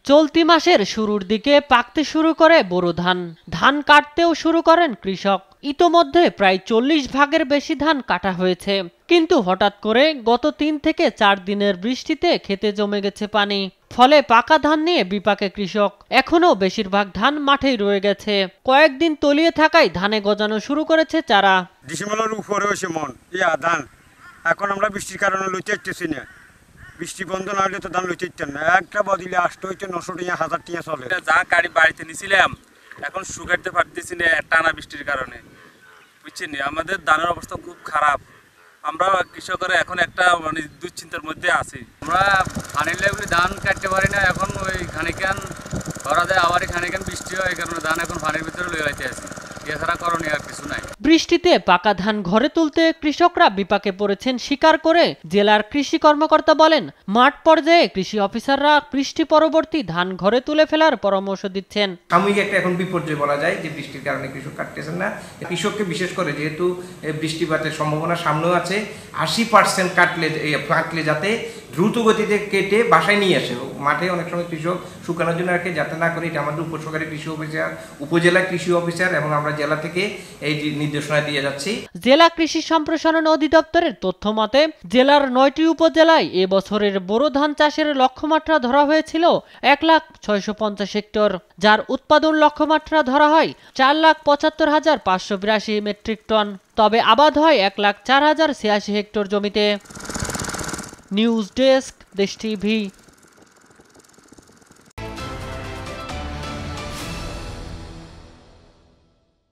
চলতি মাসের শুরুর দিকে পাকতে শুরু করে বোরো ধান। ধান কাটতেও শুরু করেন কৃষক। ইতোমধ্যে প্রায় 40 ভাগের বেশি ধান কাটা হয়েছে। কিন্তু হঠাৎ করে গত 3 থেকে 4 দিনের বৃষ্টিতে খেতে জমে গেছে পানি। ফলে পাকা ধান নিয়ে বিপাকে কৃষক। এখনো বেশিরভাগ ধান মাঠেই রয়ে গেছে। কয়েকদিন তলিয়ে থাকায় ধানে গজানো শুরু করেছে চারা। ডিসেম্বরের উপরে হয়েছে ধান। এখন আমরা বৃষ্টির কারণে লইতে পারতেছি না। বৃষ্টি বন্ধ না হলে তো ধান লইতে পারতেন না। একটা বদিলে 800 900 টাকা 1000 টাকা চলে। যা গাড়ি বাড়িতে নিয়েছিলাম এখন শুকাইতে পারতেছি না টানা বৃষ্টির কারণে। বুঝছেন, আমাদের ধানের অবস্থা খুব খারাপ। আমরা কৃষকেরা এখন একটা দুশ্চিন্তার মধ্যে আছি। আমরা পানির লেগে ধান কাটতে পারি না। এখন ওই খানিকান ধরা যায়, আবার খানিকান বৃষ্টি হয়, এই কারণে ধান এখন পানির ভিতরে লয়ে যাইতে আছে। এছাড়া করণীয় আর কিছু নাই। বৃষ্টিতে পাকা ধান ঘরে তুলতে কৃষকরা বিপাকে পড়েছেন স্বীকার করে জেলার কৃষি কর্মকর্তা বলেন, মাঠ পর্যায়ে কৃষি অফিসাররা বৃষ্টি পরবর্তী ধান ঘরে তুলে ফেলার পরামর্শ দিচ্ছেন। সাময়িক একটা এখন বিপর্যয় বলা যায় যে বৃষ্টির কারণে কৃষক কাটতেছেন না। কৃষককে বিশেষ করে যেহেতু বৃষ্টিপাতের সম্ভাবনা সামনেও আছে, 80% কাটলে যাতে দ্রুত গতিতে কেটে বাসায় নিয়ে আসে। মাঠে অনেক সময় কৃষক শুকানোর জন্য রাখে, যাতে না করে। এটা আমাদের উপসহকারী কৃষি অফিসার, উপজেলা কৃষি অফিসার এবং আমরা জেলা থেকে এই নির্দেশনা দিয়ে যাচ্ছি। জেলা কৃষি সম্প্রসারণ অধিদপ্তরের তথ্য মতে জেলার 9টি উপজেলায় এবছরের বোরো ধান চাষের লক্ষ্যমাত্রা ধরা হয়েছিল 1,650,000 হেক্টর, যার উৎপাদন লক্ষ্যমাত্রা ধরা হয় 4,75,582 মেট্রিক টন। তবে আবাদ হয় 1,04,086 হেক্টর জমিতে। নিউজ ডেস্ক, দেশ টিভি।